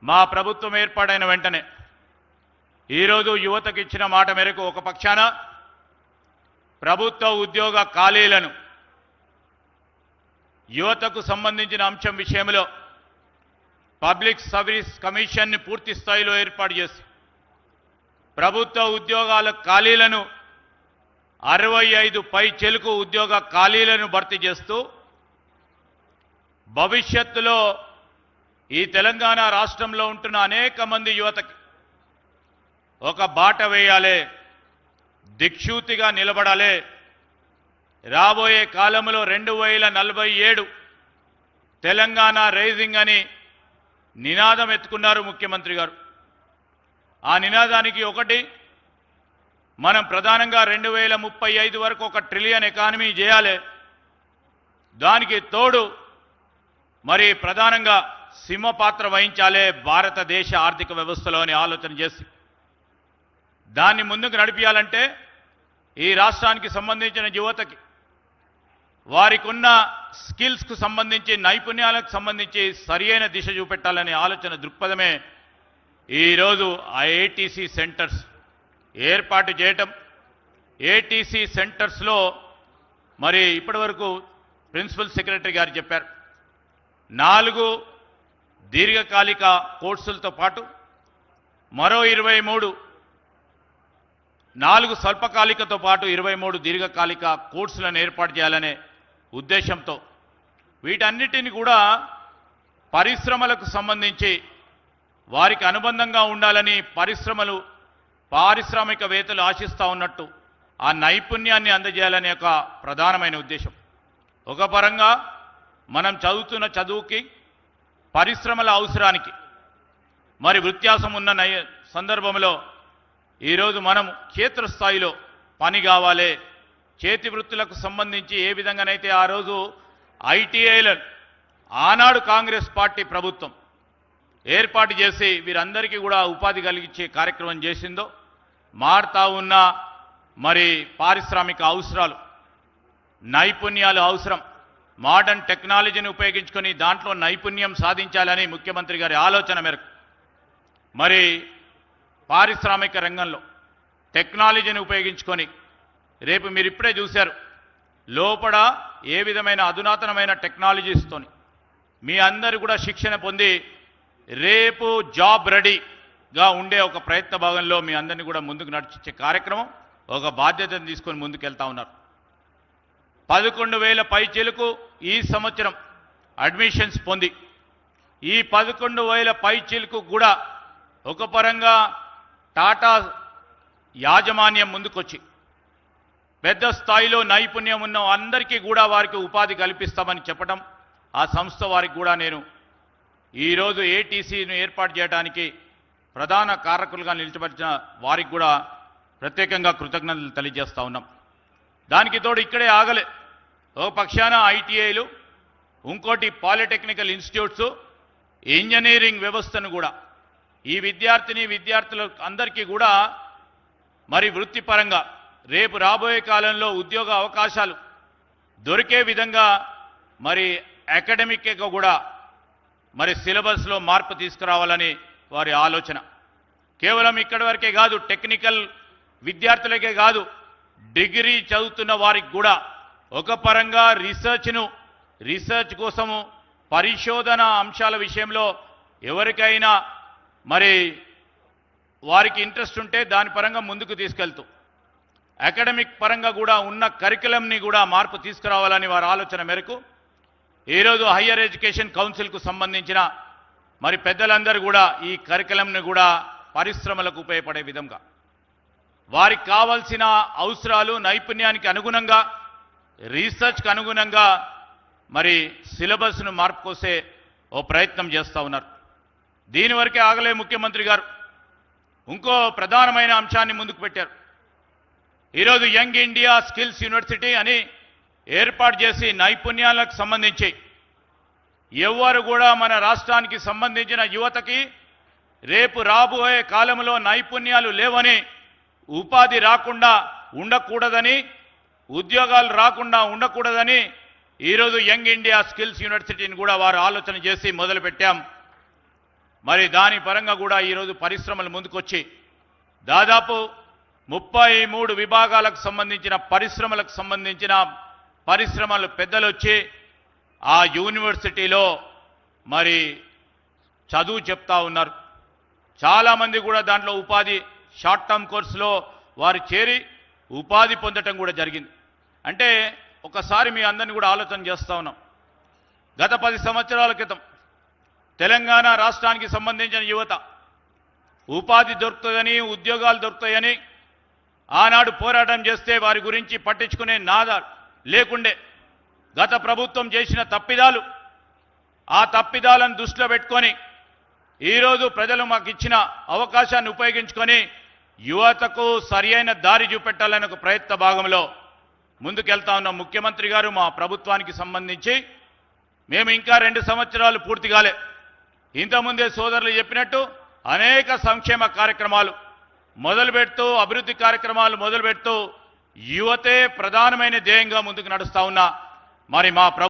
మా ప్రభుత్వం ఏర్పాటైన వెంటనే ఈరోజు యువతకు ఇచ్చిన మాట మేరకు ఒక పక్షాన ప్రభుత్వ ఉద్యోగ ఖాళీలను యువతకు సంబంధించిన అంశం విషయంలో పబ్లిక్ సర్వీస్ కమిషన్ని పూర్తి స్థాయిలో ఏర్పాటు చేసి ప్రభుత్వ ఉద్యోగాల ఖాళీలను 65 పై చెలుకు ఉద్యోగ ఖాళీలను భర్తీ చేస్తూ భవిష్యత్తులో ఈ తెలంగాణ రాష్ట్రంలో ఉంటున్న అనేక మంది యువతకి ఒక బాట వేయాలి, దిక్సూతిగా నిలబడాలి. రాబోయే కాలంలో 2047 తెలంగాణ రైజింగ్ అని నినాదం ఎత్తుకున్నారు ముఖ్యమంత్రి గారు. ఆ నినాదానికి ఒకటి, మనం ప్రధానంగా 2035 వరకు 1 ట్రిలియన్ ఎకానమీ చేయాలి. దానికి తోడు మరి ప్రధానంగా సింహపాత్ర వహించాలి భారతదేశ ఆర్థిక వ్యవస్థలో అని ఆలోచన చేసి దాన్ని ముందుకు నడిపించాలంటే ఈ రాష్ట్రానికి సంబంధించిన యువతకి వారికి ఉన్న స్కిల్స్కు సంబంధించి నైపుణ్యాలకు సంబంధించి సరియైన దిశ చూపెట్టాలనే ఆలోచన దృక్పథమే ఈరోజు ఆ ఏటీసీ సెంటర్స్ ఏర్పాటు చేయటం. ఏటీసీ సెంటర్స్లో మరి ఇప్పటివరకు ప్రిన్సిపల్ సెక్రటరీ గారు చెప్పారు, 4 దీర్ఘకాలిక కోర్సులతో పాటు మరో 23, 4 స్వల్పకాలికతో పాటు 23 దీర్ఘకాలిక కోర్సులను ఏర్పాటు చేయాలనే ఉద్దేశంతో వీటన్నిటిని కూడా పరిశ్రమలకు సంబంధించి వారికి అనుబంధంగా ఉండాలని పారిశ్రామికవేత్తలు ఆశిస్తూ ఉన్నట్టు ఆ నైపుణ్యాన్ని అందజేయాలనే ఒక ప్రధానమైన ఉద్దేశం. ఒక పరంగా మనం చదువుతున్న చదువుకి పరిశ్రమల అవసరానికి మరి వ్యత్యాసం ఉన్న సందర్భంలో ఈరోజు మనం క్షేత్రస్థాయిలో పని కావాలి. చేతి వృత్తులకు సంబంధించి ఏ విధంగానైతే ఆ రోజు ఐటీఐలను ఆనాడు కాంగ్రెస్ పార్టీ ప్రభుత్వం ఏర్పాటు చేసి వీరందరికీ కూడా ఉపాధి కలిగించే కార్యక్రమం చేసిందో, మారుతా ఉన్న మరి పారిశ్రామిక అవసరాలు, నైపుణ్యాలు అవసరం, మోడర్న్ టెక్నాలజీని ఉపయోగించుకొని దాంట్లో నైపుణ్యం సాధించాలని ముఖ్యమంత్రి గారి ఆలోచన మేరకు మరి పారిశ్రామిక రంగంలో టెక్నాలజీని ఉపయోగించుకొని రేపు మీరు ఇప్పుడే చూశారు లోపల ఏ విధమైన అధునాతనమైన టెక్నాలజీస్తోని మీ అందరూ కూడా శిక్షణ పొంది రేపు జాబ్ రెడీగా ఉండే ఒక ప్రయత్న భాగంలో మీ అందరినీ కూడా ముందుకు నడిచే కార్యక్రమం ఒక బాధ్యతను తీసుకొని ముందుకెళ్తా ఉన్నారు. 11,000 పైచిలకు ఈ సంవత్సరం అడ్మిషన్స్ పొంది ఈ 11,000 పైచిలకు కూడా ఒక పరంగా టాటా యాజమాన్యం ముందుకొచ్చి పెద్ద స్థాయిలో నైపుణ్యం ఉన్న అందరికీ కూడా వారికి ఉపాధి కల్పిస్తామని చెప్పడం, ఆ సంస్థ వారికి కూడా నేను ఈరోజు ఏటీసీని ఏర్పాటు చేయడానికి ప్రధాన కారకులుగా నిలిచబడిన వారికి కూడా ప్రత్యేకంగా కృతజ్ఞతలు తెలియజేస్తూ ఉన్నాం. దానికి తోడు ఇక్కడే ఆగలే, ఒక పక్షాన ఐటీఐలు, ఇంకోటి పాలిటెక్నికల్ ఇన్స్టిట్యూట్స్, ఇంజనీరింగ్ వ్యవస్థను కూడా ఈ విద్యార్థులు అందరికీ కూడా మరి వృత్తిపరంగా రేపు రాబోయే కాలంలో ఉద్యోగ అవకాశాలు దొరికే విధంగా మరి అకాడమిక్గా కూడా మరి సిలబస్లో మార్పు తీసుకురావాలని వారి ఆలోచన. కేవలం ఇక్కడి వరకే కాదు, టెక్నికల్ విద్యార్థులకే కాదు, డిగ్రీ చదువుతున్న వారికి కూడా ఒక పరంగా రీసెర్చ్ కోసము పరిశోధన అంశాల విషయంలో ఎవరికైనా మరి వారికి ఇంట్రెస్ట్ ఉంటే దాని పరంగా ముందుకు తీసుకెళ్తూ అకాడమిక్ పరంగా కూడా ఉన్న కరికులంని కూడా మార్పు తీసుకురావాలని వారి ఆలోచన మేరకు ఈరోజు హయ్యర్ ఎడ్యుకేషన్ కౌన్సిల్కు సంబంధించిన మరి పెద్దలందరూ కూడా ఈ కరికులంని కూడా పరిశ్రమలకు ఉపయోగపడే విధంగా వారికి కావాల్సిన అవసరాలు, నైపుణ్యానికి అనుగుణంగా, రీసెర్చ్కి అనుగుణంగా మరి సిలబస్ను మార్పు కోసే ఓ ప్రయత్నం చేస్తూ ఉన్నారు. దీని వరకే ఆగలే ముఖ్యమంత్రి గారు, ఇంకో ప్రధానమైన అంశాన్ని ముందుకు పెట్టారు. ఈరోజు యంగ్ ఇండియా స్కిల్స్ యూనివర్సిటీ అని ఏర్పాటు చేసి నైపుణ్యాలకు సంబంధించి ఎవరు కూడా మన రాష్ట్రానికి సంబంధించిన యువతకి రేపు రాబోయే కాలంలో నైపుణ్యాలు లేవని, ఉపాధి రాకుండా ఉండకూడదని, ఉద్యోగాలు రాకుండా ఉండకూడదని ఈరోజు యంగ్ ఇండియా స్కిల్స్ యూనివర్సిటీని కూడా వారు ఆలోచన చేసి మొదలుపెట్టాం. మరి దాని పరంగా కూడా ఈరోజు పరిశ్రమలు ముందుకొచ్చి దాదాపు 33 విభాగాలకు సంబంధించిన పరిశ్రమలకు సంబంధించిన పరిశ్రమలు పెద్దలు వచ్చి ఆ యూనివర్సిటీలో మరి చదువు చెప్తా ఉన్నారు. చాలామంది కూడా దాంట్లో ఉపాధి షార్ట్ టర్మ్ కోర్సులో వారు చేరి ఉపాధి పొందటం కూడా జరిగింది. అంటే ఒకసారి మీ అందరిని కూడా ఆలోచన చేస్తూ ఉన్నాం. గత 10 సంవత్సరాల క్రితం తెలంగాణ రాష్ట్రానికి సంబంధించిన యువత ఉపాధి దొరుకుతుందని, ఉద్యోగాలు దొరుకుతాయని ఆనాడు పోరాటం చేస్తే వారి గురించి పట్టించుకునే నాదాలు లేకుండే. గత ప్రభుత్వం చేసిన తప్పిదాలు, ఆ తప్పిదాలను దృష్టిలో పెట్టుకొని ఈరోజు ప్రజలు మాకు ఇచ్చిన అవకాశాన్ని ఉపయోగించుకొని యువతకు సరియైన దారి చూపెట్టాలనే ఒక ప్రయత్న భాగంలో ముందుకెళ్తా ఉన్న ముఖ్యమంత్రి గారు మా ప్రభుత్వానికి సంబంధించి మేము ఇంకా 2 సంవత్సరాలు పూర్తి కాలే. ఇంతకుముందే సోదరులు చెప్పినట్టు అనేక సంక్షేమ కార్యక్రమాలు మొదలుపెడుతూ, అభివృద్ధి కార్యక్రమాలు మొదలుపెడుతూ యువతే ప్రధానమైన ధ్యేయంగా ముందుకు నడుస్తా ఉన్నా మరి మా